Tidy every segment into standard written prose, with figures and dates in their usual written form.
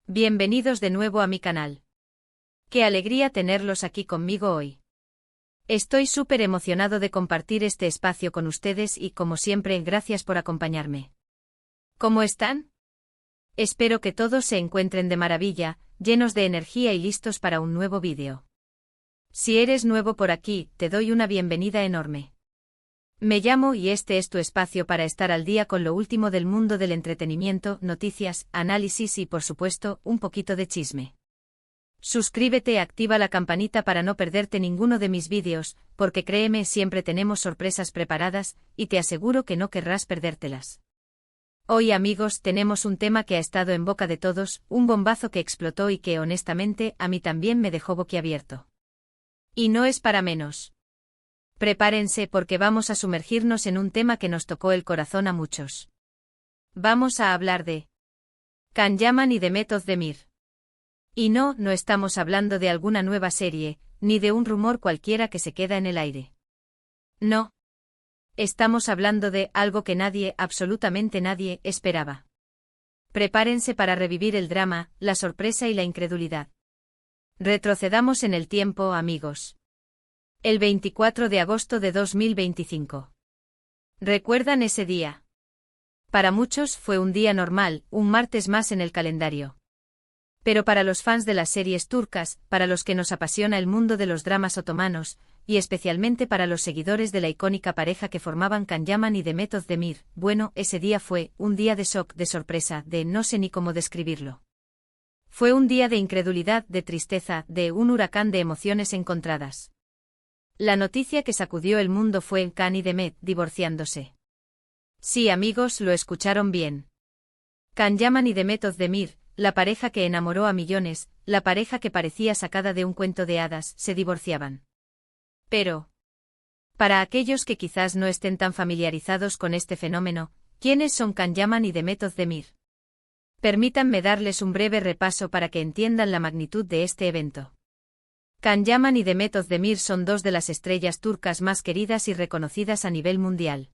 Bienvenidos de nuevo a mi canal. Qué alegría tenerlos aquí conmigo hoy. Estoy súper emocionado de compartir este espacio con ustedes y, como siempre, gracias por acompañarme. ¿Cómo están? Espero que todos se encuentren de maravilla, llenos de energía y listos para un nuevo vídeo. Si eres nuevo por aquí, te doy una bienvenida enorme. Me llamo y este es tu espacio para estar al día con lo último del mundo del entretenimiento, noticias, análisis y, por supuesto, un poquito de chisme. Suscríbete y activa la campanita para no perderte ninguno de mis vídeos, porque créeme, siempre tenemos sorpresas preparadas, y te aseguro que no querrás perdértelas. Hoy, amigos, tenemos un tema que ha estado en boca de todos, un bombazo que explotó y que, honestamente, a mí también me dejó boquiabierto. Y no es para menos. Prepárense porque vamos a sumergirnos en un tema que nos tocó el corazón a muchos. Vamos a hablar de Can Yaman y Demet Özdemir. Y no estamos hablando de alguna nueva serie, ni de un rumor cualquiera que se queda en el aire. No. Estamos hablando de algo que nadie, absolutamente nadie, esperaba. Prepárense para revivir el drama, la sorpresa y la incredulidad. Retrocedamos en el tiempo, amigos. El 24 de agosto de 2025. ¿Recuerdan ese día? Para muchos fue un día normal, un martes más en el calendario. Pero para los fans de las series turcas, para los que nos apasiona el mundo de los dramas otomanos, y especialmente para los seguidores de la icónica pareja que formaban Can Yaman y Demet Özdemir, bueno, ese día fue un día de shock, de sorpresa, de no sé ni cómo describirlo. Fue un día de incredulidad, de tristeza, de un huracán de emociones encontradas. La noticia que sacudió el mundo fue Can y Demet divorciándose. Sí, amigos, lo escucharon bien. Can Yaman y Demet Özdemir, la pareja que enamoró a millones, la pareja que parecía sacada de un cuento de hadas, se divorciaban. Pero, para aquellos que quizás no estén tan familiarizados con este fenómeno, ¿quiénes son Can Yaman y Demet Özdemir? Permítanme darles un breve repaso para que entiendan la magnitud de este evento. Can Yaman y Demet Özdemir son dos de las estrellas turcas más queridas y reconocidas a nivel mundial.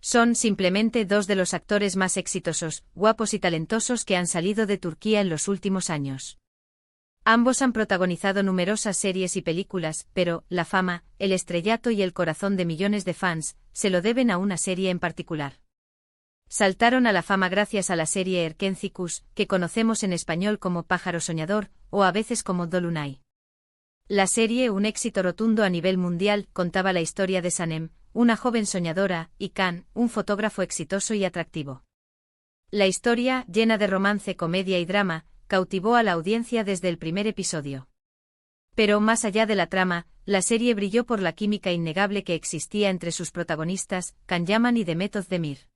Son simplemente dos de los actores más exitosos, guapos y talentosos que han salido de Turquía en los últimos años. Ambos han protagonizado numerosas series y películas, pero la fama, el estrellato y el corazón de millones de fans se lo deben a una serie en particular. Saltaron a la fama gracias a la serie Erkencikus, que conocemos en español como Pájaro Soñador, o a veces como Dolunay. La serie, un éxito rotundo a nivel mundial, contaba la historia de Sanem, una joven soñadora, y Can, un fotógrafo exitoso y atractivo. La historia, llena de romance, comedia y drama, cautivó a la audiencia desde el primer episodio. Pero más allá de la trama, la serie brilló por la química innegable que existía entre sus protagonistas, Can Yaman y Demet Özdemir.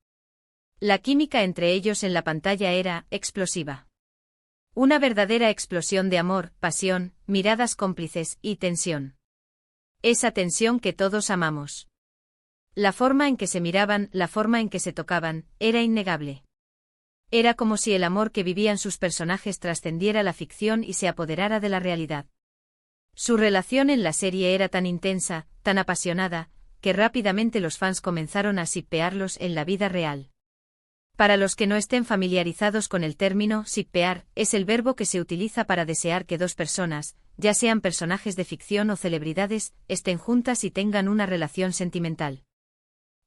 La química entre ellos en la pantalla era explosiva. Una verdadera explosión de amor, pasión, miradas cómplices y tensión. Esa tensión que todos amamos. La forma en que se miraban, la forma en que se tocaban, era innegable. Era como si el amor que vivían sus personajes trascendiera la ficción y se apoderara de la realidad. Su relación en la serie era tan intensa, tan apasionada, que rápidamente los fans comenzaron a shippearlos en la vida real. Para los que no estén familiarizados con el término, shippear es el verbo que se utiliza para desear que dos personas, ya sean personajes de ficción o celebridades, estén juntas y tengan una relación sentimental.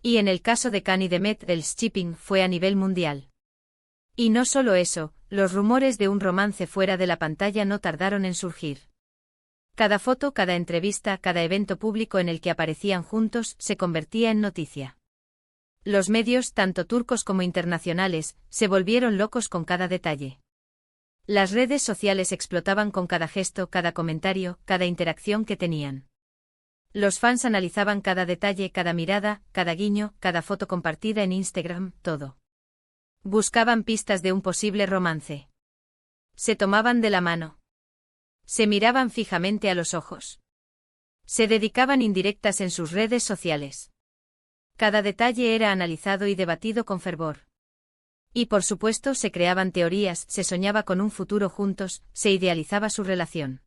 Y en el caso de Can y Demet, el shipping fue a nivel mundial. Y no solo eso, los rumores de un romance fuera de la pantalla no tardaron en surgir. Cada foto, cada entrevista, cada evento público en el que aparecían juntos se convertía en noticia. Los medios, tanto turcos como internacionales, se volvieron locos con cada detalle. Las redes sociales explotaban con cada gesto, cada comentario, cada interacción que tenían. Los fans analizaban cada detalle, cada mirada, cada guiño, cada foto compartida en Instagram, todo. Buscaban pistas de un posible romance. Se tomaban de la mano. Se miraban fijamente a los ojos. Se dedicaban indirectas en sus redes sociales. Cada detalle era analizado y debatido con fervor. Y por supuesto se creaban teorías, se soñaba con un futuro juntos, se idealizaba su relación.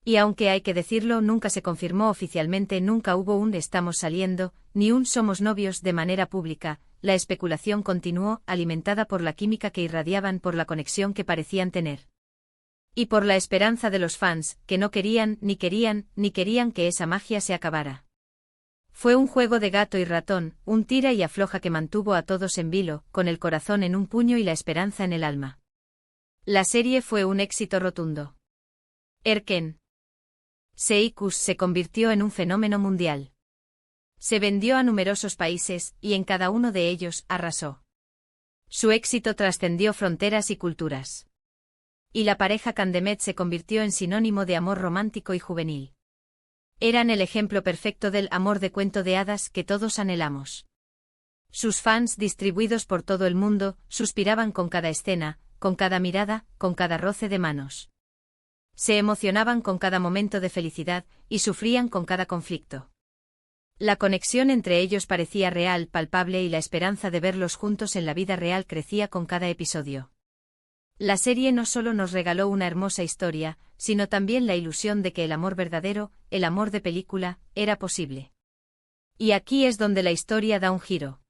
Y aunque hay que decirlo, nunca se confirmó oficialmente, nunca hubo un estamos saliendo, ni un somos novios de manera pública, la especulación continuó, alimentada por la química que irradiaban, por la conexión que parecían tener. Y por la esperanza de los fans, que no querían que esa magia se acabara. Fue un juego de gato y ratón, un tira y afloja que mantuvo a todos en vilo, con el corazón en un puño y la esperanza en el alma. La serie fue un éxito rotundo. Erken Seikus se convirtió en un fenómeno mundial. Se vendió a numerosos países, y en cada uno de ellos arrasó. Su éxito trascendió fronteras y culturas. Y la pareja Candemet se convirtió en sinónimo de amor romántico y juvenil. Eran el ejemplo perfecto del amor de cuento de hadas que todos anhelamos. Sus fans, distribuidos por todo el mundo, suspiraban con cada escena, con cada mirada, con cada roce de manos. Se emocionaban con cada momento de felicidad, y sufrían con cada conflicto. La conexión entre ellos parecía real, palpable, y la esperanza de verlos juntos en la vida real crecía con cada episodio. La serie no solo nos regaló una hermosa historia, sino también la ilusión de que el amor verdadero, el amor de película, era posible. Y aquí es donde la historia da un giro.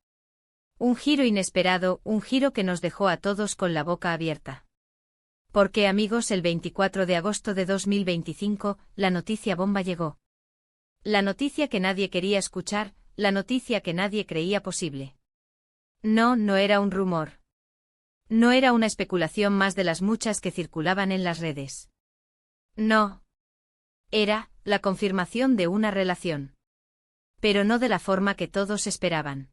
Un giro inesperado, un giro que nos dejó a todos con la boca abierta. Porque, amigos, el 24 de agosto de 2025, la noticia bomba llegó. La noticia que nadie quería escuchar, la noticia que nadie creía posible. No era un rumor. No era una especulación más de las muchas que circulaban en las redes. No. Era la confirmación de una relación. Pero no de la forma que todos esperaban.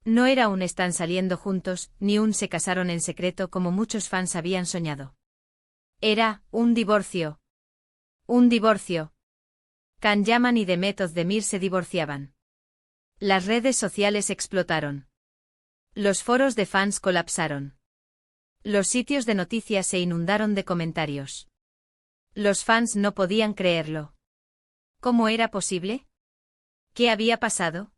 No era un están saliendo juntos, ni un se casaron en secreto como muchos fans habían soñado. Era un divorcio. Un divorcio. Can Yaman y Demet Özdemir se divorciaban. Las redes sociales explotaron. Los foros de fans colapsaron. Los sitios de noticias se inundaron de comentarios. Los fans no podían creerlo. ¿Cómo era posible? ¿Qué había pasado?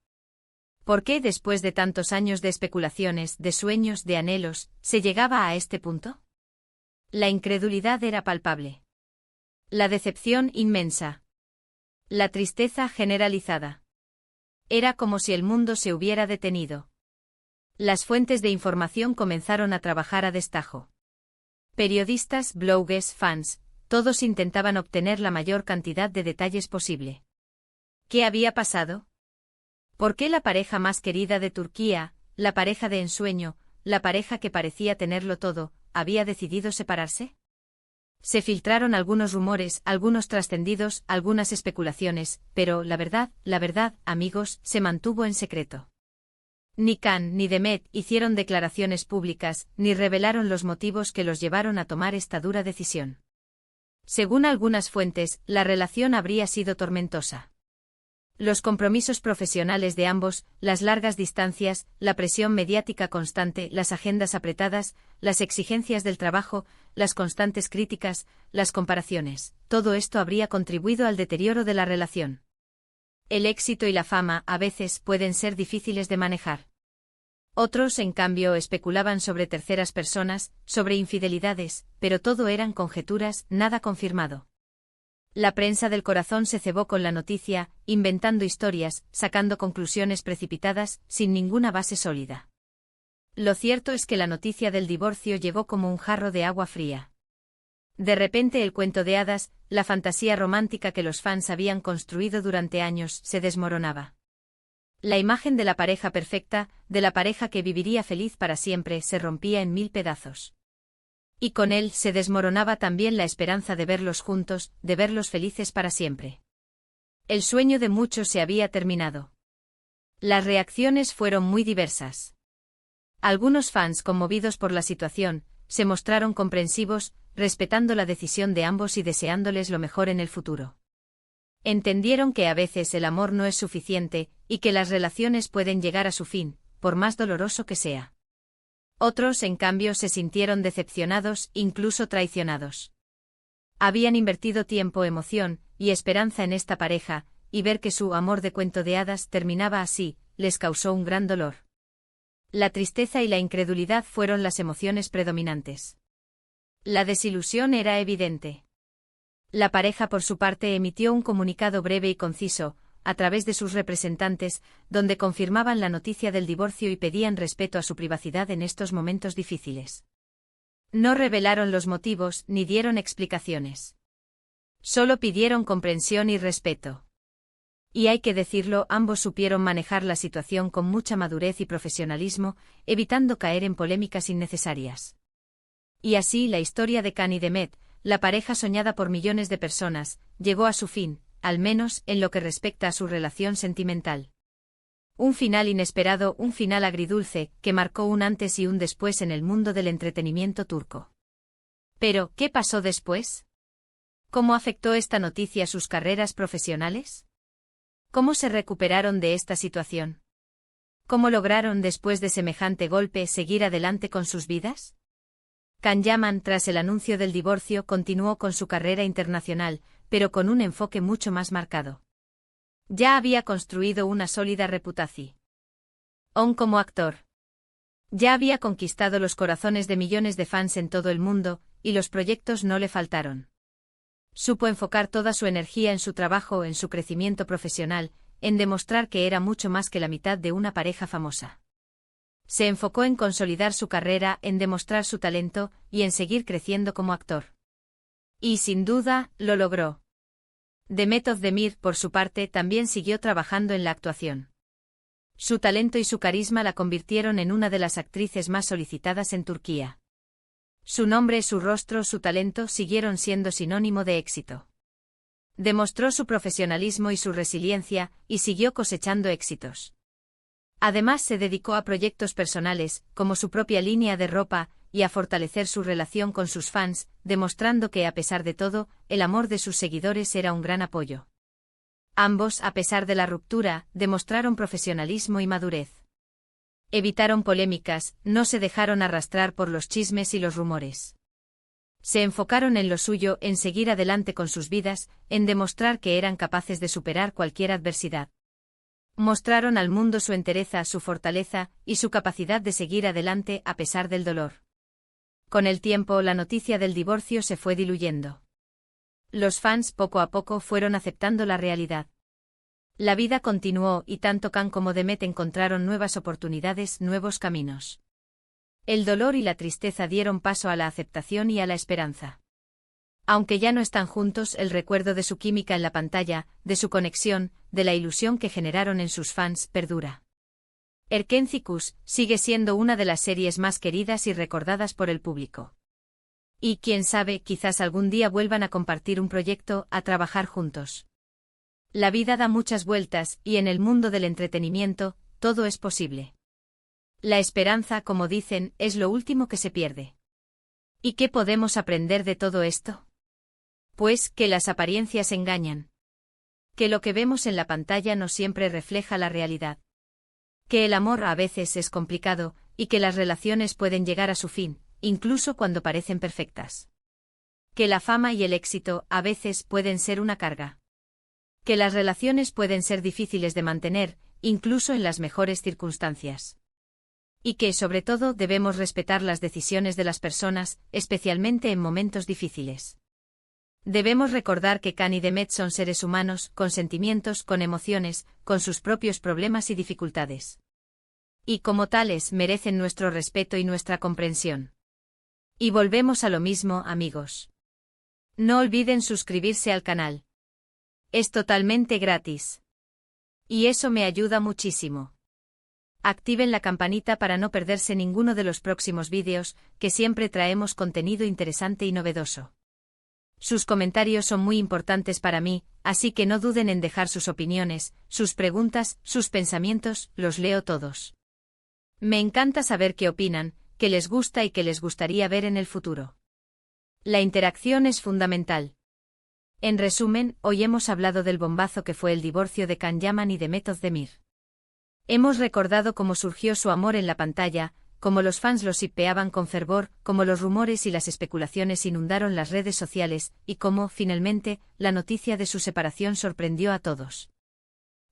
¿Por qué después de tantos años de especulaciones, de sueños, de anhelos, se llegaba a este punto? La incredulidad era palpable. La decepción inmensa. La tristeza generalizada. Era como si el mundo se hubiera detenido. Las fuentes de información comenzaron a trabajar a destajo. Periodistas, bloggers, fans, todos intentaban obtener la mayor cantidad de detalles posible. ¿Qué había pasado? ¿Por qué la pareja más querida de Turquía, la pareja de ensueño, la pareja que parecía tenerlo todo, había decidido separarse? Se filtraron algunos rumores, algunos trascendidos, algunas especulaciones, pero la verdad, amigos, se mantuvo en secreto. Ni Can ni Demet hicieron declaraciones públicas, ni revelaron los motivos que los llevaron a tomar esta dura decisión. Según algunas fuentes, la relación habría sido tormentosa. Los compromisos profesionales de ambos, las largas distancias, la presión mediática constante, las agendas apretadas, las exigencias del trabajo, las constantes críticas, las comparaciones, todo esto habría contribuido al deterioro de la relación. El éxito y la fama a veces pueden ser difíciles de manejar. Otros, en cambio, especulaban sobre terceras personas, sobre infidelidades, pero todo eran conjeturas, nada confirmado. La prensa del corazón se cebó con la noticia, inventando historias, sacando conclusiones precipitadas, sin ninguna base sólida. Lo cierto es que la noticia del divorcio llegó como un jarro de agua fría. De repente el cuento de hadas, la fantasía romántica que los fans habían construido durante años, se desmoronaba. La imagen de la pareja perfecta, de la pareja que viviría feliz para siempre, se rompía en 1000 pedazos. Y con él se desmoronaba también la esperanza de verlos juntos, de verlos felices para siempre. El sueño de muchos se había terminado. Las reacciones fueron muy diversas. Algunos fans, conmovidos por la situación, se mostraron comprensivos, respetando la decisión de ambos y deseándoles lo mejor en el futuro. Entendieron que a veces el amor no es suficiente, y que las relaciones pueden llegar a su fin, por más doloroso que sea. Otros, en cambio, se sintieron decepcionados, incluso traicionados. Habían invertido tiempo, emoción y esperanza en esta pareja, y ver que su amor de cuento de hadas terminaba así, les causó un gran dolor. La tristeza y la incredulidad fueron las emociones predominantes. La desilusión era evidente. La pareja por su parte emitió un comunicado breve y conciso, a través de sus representantes, donde confirmaban la noticia del divorcio y pedían respeto a su privacidad en estos momentos difíciles. No revelaron los motivos ni dieron explicaciones. Solo pidieron comprensión y respeto. Y hay que decirlo, ambos supieron manejar la situación con mucha madurez y profesionalismo, evitando caer en polémicas innecesarias. Y así la historia de Khan y Demet, la pareja soñada por millones de personas, llegó a su fin, al menos en lo que respecta a su relación sentimental. Un final inesperado, un final agridulce, que marcó un antes y un después en el mundo del entretenimiento turco. Pero, ¿qué pasó después? ¿Cómo afectó esta noticia sus carreras profesionales? ¿Cómo se recuperaron de esta situación? ¿Cómo lograron, después de semejante golpe, seguir adelante con sus vidas? Can Yaman, tras el anuncio del divorcio, continuó con su carrera internacional, pero con un enfoque mucho más marcado. Ya había construido una sólida reputación como actor. Ya había conquistado los corazones de millones de fans en todo el mundo, y los proyectos no le faltaron. Supo enfocar toda su energía en su trabajo, en su crecimiento profesional, en demostrar que era mucho más que la mitad de una pareja famosa. Se enfocó en consolidar su carrera, en demostrar su talento, y en seguir creciendo como actor. Y sin duda, lo logró. Demet Özdemir, por su parte, también siguió trabajando en la actuación. Su talento y su carisma la convirtieron en una de las actrices más solicitadas en Turquía. Su nombre, su rostro, su talento siguieron siendo sinónimo de éxito. Demostró su profesionalismo y su resiliencia, y siguió cosechando éxitos. Además, se dedicó a proyectos personales, como su propia línea de ropa, y a fortalecer su relación con sus fans, demostrando que, a pesar de todo, el amor de sus seguidores era un gran apoyo. Ambos, a pesar de la ruptura, demostraron profesionalismo y madurez. Evitaron polémicas, no se dejaron arrastrar por los chismes y los rumores. Se enfocaron en lo suyo, en seguir adelante con sus vidas, en demostrar que eran capaces de superar cualquier adversidad. Mostraron al mundo su entereza, su fortaleza, y su capacidad de seguir adelante a pesar del dolor. Con el tiempo, la noticia del divorcio se fue diluyendo. Los fans poco a poco fueron aceptando la realidad. La vida continuó y tanto Khan como Demet encontraron nuevas oportunidades, nuevos caminos. El dolor y la tristeza dieron paso a la aceptación y a la esperanza. Aunque ya no están juntos, el recuerdo de su química en la pantalla, de su conexión, de la ilusión que generaron en sus fans, perdura. Erkenci sigue siendo una de las series más queridas y recordadas por el público. Y quién sabe, quizás algún día vuelvan a compartir un proyecto, a trabajar juntos. La vida da muchas vueltas, y en el mundo del entretenimiento, todo es posible. La esperanza, como dicen, es lo último que se pierde. ¿Y qué podemos aprender de todo esto? Pues, que las apariencias engañan. Que lo que vemos en la pantalla no siempre refleja la realidad. Que el amor a veces es complicado, y que las relaciones pueden llegar a su fin, incluso cuando parecen perfectas. Que la fama y el éxito, a veces, pueden ser una carga. Que las relaciones pueden ser difíciles de mantener, incluso en las mejores circunstancias. Y que, sobre todo, debemos respetar las decisiones de las personas, especialmente en momentos difíciles. Debemos recordar que Khan y Demet son seres humanos, con sentimientos, con emociones, con sus propios problemas y dificultades. Y como tales merecen nuestro respeto y nuestra comprensión. Y volvemos a lo mismo, amigos. No olviden suscribirse al canal. Es totalmente gratis. Y eso me ayuda muchísimo. Activen la campanita para no perderse ninguno de los próximos vídeos, que siempre traemos contenido interesante y novedoso. Sus comentarios son muy importantes para mí, así que no duden en dejar sus opiniones, sus preguntas, sus pensamientos, los leo todos. Me encanta saber qué opinan, qué les gusta y qué les gustaría ver en el futuro. La interacción es fundamental. En resumen, hoy hemos hablado del bombazo que fue el divorcio de Can Yaman y Demet Özdemir. Hemos recordado cómo surgió su amor en la pantalla, cómo los fans los shippeaban con fervor, cómo los rumores y las especulaciones inundaron las redes sociales, y cómo, finalmente, la noticia de su separación sorprendió a todos.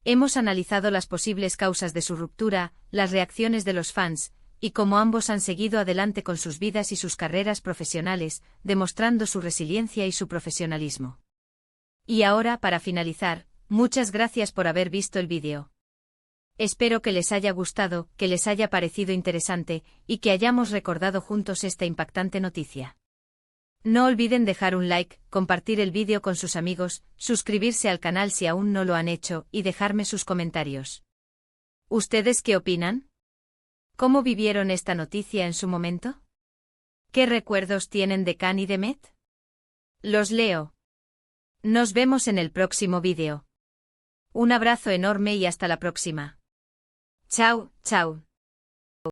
Hemos analizado las posibles causas de su ruptura, las reacciones de los fans, y cómo ambos han seguido adelante con sus vidas y sus carreras profesionales, demostrando su resiliencia y su profesionalismo. Y ahora, para finalizar, Muchas gracias por haber visto el vídeo. Espero que les haya gustado, que les haya parecido interesante, y que hayamos recordado juntos esta impactante noticia. No olviden dejar un like, compartir el vídeo con sus amigos, suscribirse al canal si aún no lo han hecho, y dejarme sus comentarios. ¿Ustedes qué opinan? ¿Cómo vivieron esta noticia en su momento? ¿Qué recuerdos tienen de Khan y de Met? Los leo. Nos vemos en el próximo vídeo. Un abrazo enorme y hasta la próxima. Chao, chao.